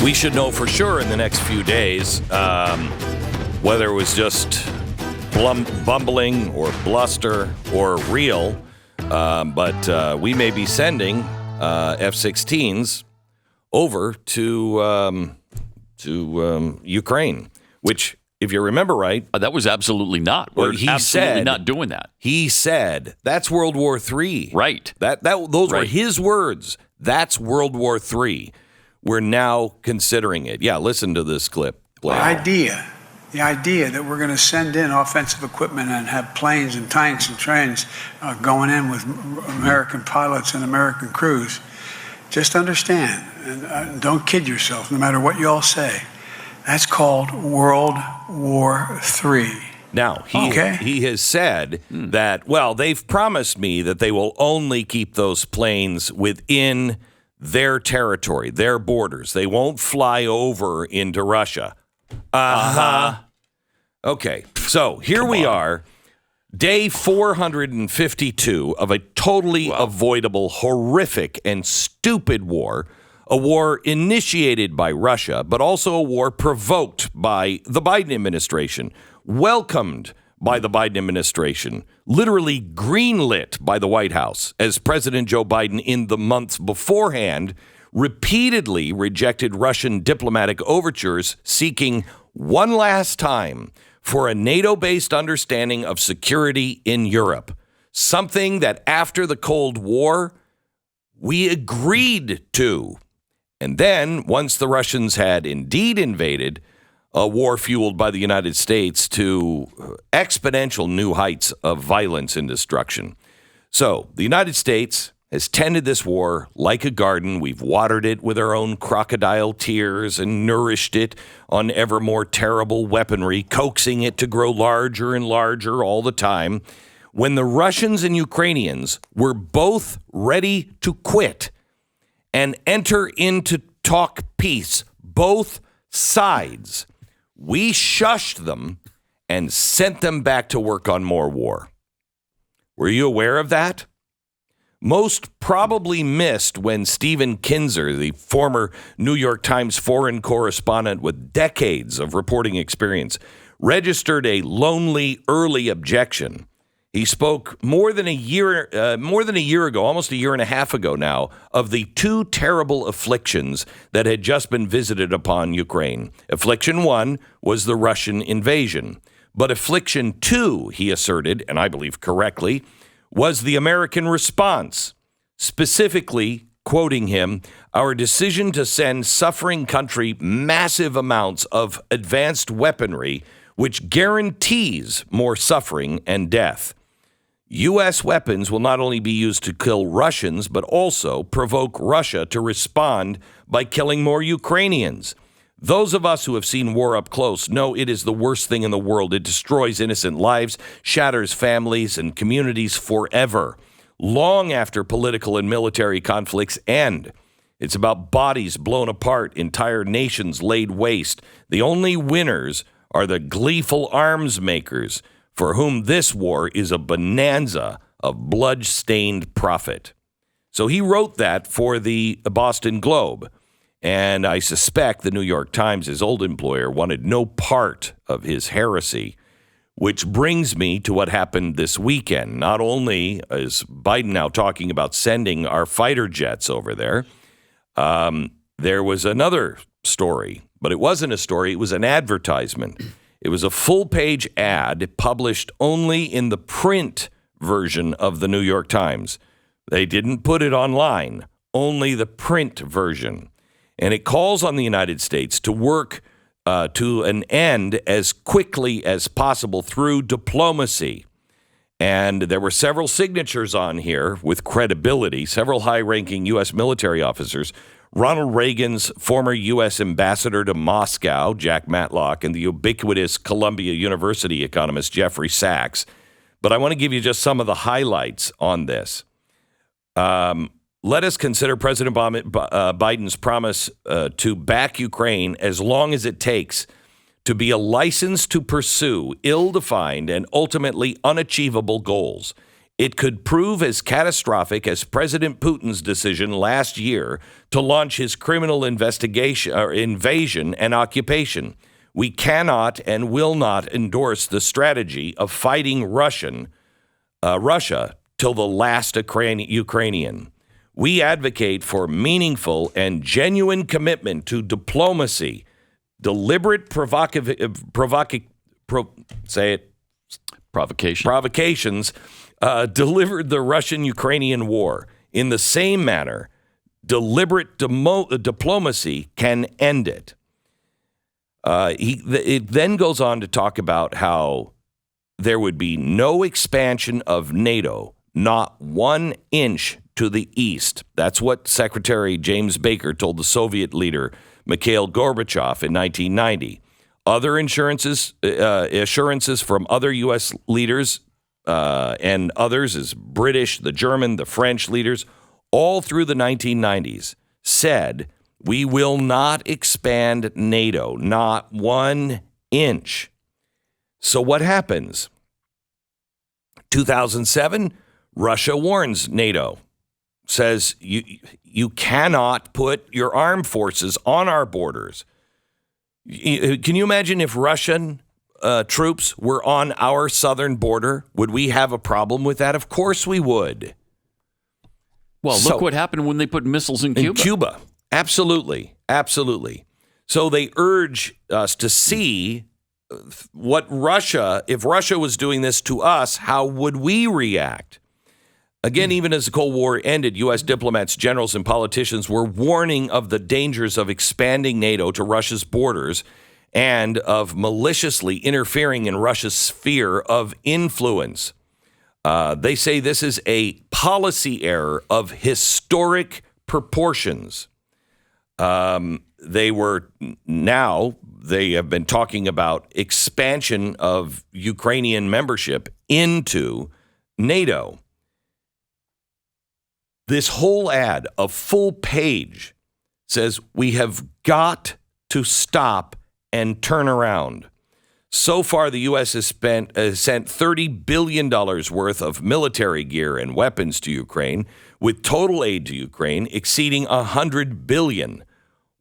We should know for sure in the next few days whether it was just bumbling or bluster or real. But we may be sending F-16s over to Ukraine, which, if you remember right, that was absolutely not. We're absolutely not doing that. He said that's World War III. Right. Those were his words. That's World War III. We're now considering it. Yeah, listen to this clip. The idea that we're going to send in offensive equipment and have planes and tanks and trains going in with American pilots and American crews, just understand, and don't kid yourself, no matter what you all say, that's called World War III. Now, he has said that, well, they've promised me that they will only keep those planes within their territory, their borders. They won't fly over into Russia. Okay, so here we are, day 452 of a totally avoidable, horrific, and stupid war. A war initiated by Russia, but also a war provoked by the Biden administration, welcomed by the Biden administration, literally greenlit by the White House, as President Joe Biden in the months beforehand repeatedly rejected Russian diplomatic overtures seeking one last time for a NATO-based understanding of security in Europe, something that after the Cold War we agreed to. And then, once the Russians had indeed invaded, a war fueled by the United States to exponential new heights of violence and destruction. So, the United States has tended this war like a garden. We've watered it with our own crocodile tears and nourished it on ever more terrible weaponry, coaxing it to grow larger and larger all the time. When the Russians and Ukrainians were both ready to quit and enter into talk peace, both sides, we shushed them and sent them back to work on more war. Were you aware of that? Most probably missed when Stephen Kinzer, the former New York Times foreign correspondent with decades of reporting experience, registered a lonely early objection. He spoke more than a year ago, almost a year and a half ago now, of the two terrible afflictions that had just been visited upon Ukraine. Affliction 1 was the Russian invasion. But affliction 2, he asserted, and I believe correctly, was the American response. Specifically, quoting him, our decision to send suffering country massive amounts of advanced weaponry, which guarantees more suffering and death. U.S. weapons will not only be used to kill Russians, but also provoke Russia to respond by killing more Ukrainians. Those of us who have seen war up close know it is the worst thing in the world. It destroys innocent lives, shatters families and communities forever, long after political and military conflicts end. It's about bodies blown apart, entire nations laid waste. The only winners are the gleeful arms makers, for whom this war is a bonanza of blood-stained profit. So he wrote that for the Boston Globe, and I suspect the New York Times, his old employer, wanted no part of his heresy, which brings me to what happened this weekend. Not only is Biden now talking about sending our fighter jets over there, there was another story, but it wasn't a story, it was an advertisement. It was a full-page ad published only in the print version of the New York Times. They didn't put it online, only the print version. And it calls on the United States to work to an end as quickly as possible through diplomacy. And there were several signatures on here with credibility, several high-ranking U.S. military officers. Ronald Reagan's former U.S. ambassador to Moscow, Jack Matlock, and the ubiquitous Columbia University economist, Jeffrey Sachs. But I want to give you just some of the highlights on this. Let us consider President Biden's promise to back Ukraine as long as it takes to be a license to pursue ill-defined and ultimately unachievable goals. It could prove as catastrophic as President Putin's decision last year to launch his criminal investigation or invasion and occupation. We cannot and will not endorse the strategy of fighting Russia till the last Ukrainian. We advocate for meaningful and genuine commitment to diplomacy, deliberate provocations delivered the Russian-Ukrainian war. In the same manner, deliberate diplomacy can end it. It then goes on to talk about how there would be no expansion of NATO, not 1 inch to the east. That's what Secretary James Baker told the Soviet leader Mikhail Gorbachev in 1990. Other assurances from other U.S. leaders and others, as British, the German, the French leaders, all through the 1990s, said, we will not expand NATO, not 1 inch. So what happens? 2007, Russia warns NATO, says you cannot put your armed forces on our borders. Can you imagine if Russian troops were on our southern border? Would we have a problem with that? Of course we would. Well, look what happened when they put missiles in Cuba. In Cuba, absolutely, absolutely. So they urge us to see if Russia was doing this to us, how would we react? Again, even as the Cold War ended, U.S. diplomats, generals, and politicians were warning of the dangers of expanding NATO to Russia's borders and of maliciously interfering in Russia's sphere of influence. They say this is a policy error of historic proportions. They have been talking about expansion of Ukrainian membership into NATO. This whole ad, a full page, says we have got to stop and turn around. So far, the U.S. has sent $30 billion worth of military gear and weapons to Ukraine, with total aid to Ukraine exceeding $100 billion.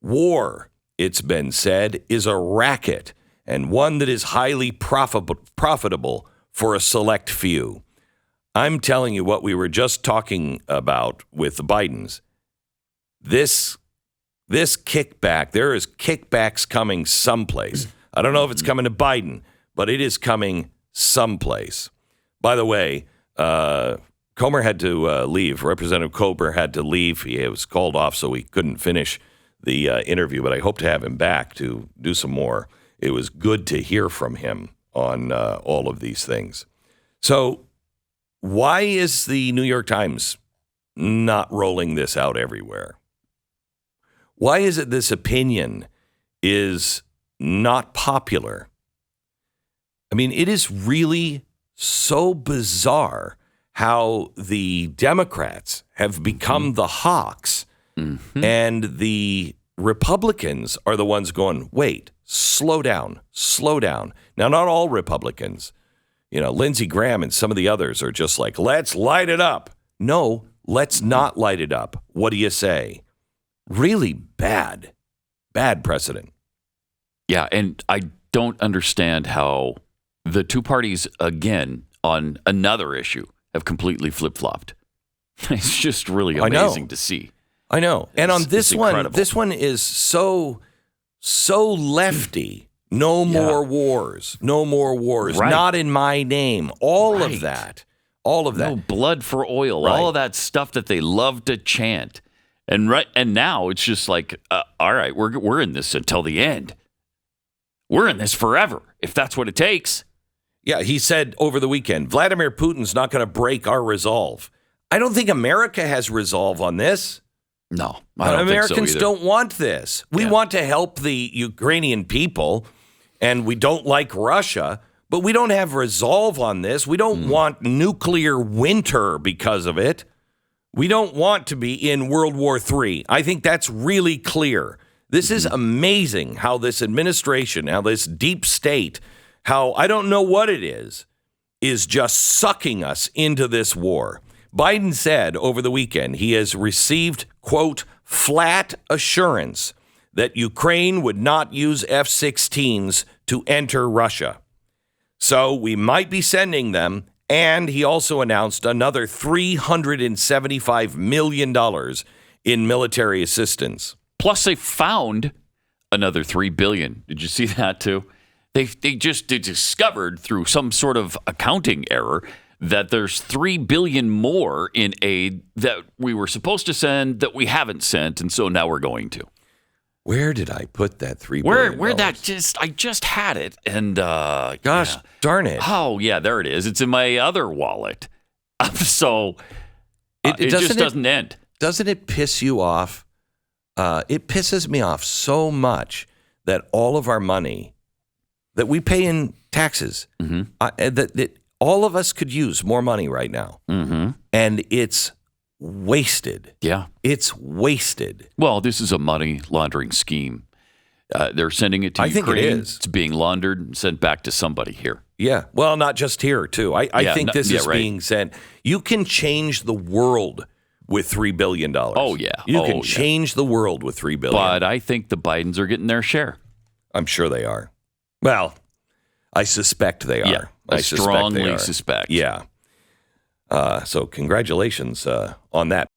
War, it's been said, is a racket, and one that is highly profitable for a select few. I'm telling you what we were just talking about with the Bidens. This kickback, there is kickbacks coming someplace. I don't know if it's coming to Biden, but it is coming someplace. By the way, Comer had to leave. Representative Comer had to leave. He was called off, so we couldn't finish the interview, but I hope to have him back to do some more. It was good to hear from him on all of these things. So why is the New York Times not rolling this out everywhere? Why is it this opinion is not popular? I mean, it is really so bizarre how the Democrats have become the hawks and the Republicans are the ones going, wait, slow down. Now, not all Republicans. Lindsey Graham and some of the others are just like, let's light it up. No, let's not light it up. What do you say? Really bad precedent. Yeah, and I don't understand how the two parties, again, on another issue, have completely flip-flopped. It's just really amazing to see. I know. And on this one is so lefty. No more wars. No more wars. Right. Not in my name. All of that. No blood for oil. Right. All of that stuff that they love to chant. And now it's just like, all right, we're in this until the end. We're in this forever, if that's what it takes. Yeah, he said over the weekend, Vladimir Putin's not going to break our resolve. I don't think America has resolve on this. No, I don't Americans think so either. Don't want this. We want to help the Ukrainian people, and we don't like Russia, but we don't have resolve on this. We don't want nuclear winter because of it. We don't want to be in World War III. I think that's really clear. This is amazing how this administration, how this deep state, how I don't know what it is is just sucking us into this war. Biden said over the weekend he has received, quote, flat assurance that Ukraine would not use F-16s to enter Russia. So we might be sending them. And he also announced another $375 million in military assistance. Plus, they found another $3 billion. Did you see that too? They discovered through some sort of accounting error that there's $3 billion more in aid that we were supposed to send that we haven't sent, and so now we're going to. Where did I put that $3 billion? Where that I just had it, and gosh darn it! Oh yeah, there it is. It's in my other wallet. So it just doesn't end. Doesn't it piss you off? It pisses me off so much that all of our money that we pay in taxes, that all of us could use more money right now, and it's wasted. Yeah. It's wasted. Well, this is a money laundering scheme. They're sending it to Ukraine. I think it is. It's being laundered and sent back to somebody here. Yeah. Well, not just here, too. I think this is being sent. You can change the world with $3 billion. Oh, yeah. You can change the world with $3 billion. But I think the Bidens are getting their share. I'm sure they are. Well, I suspect they are. Yeah, I strongly suspect. Yeah. So congratulations on that.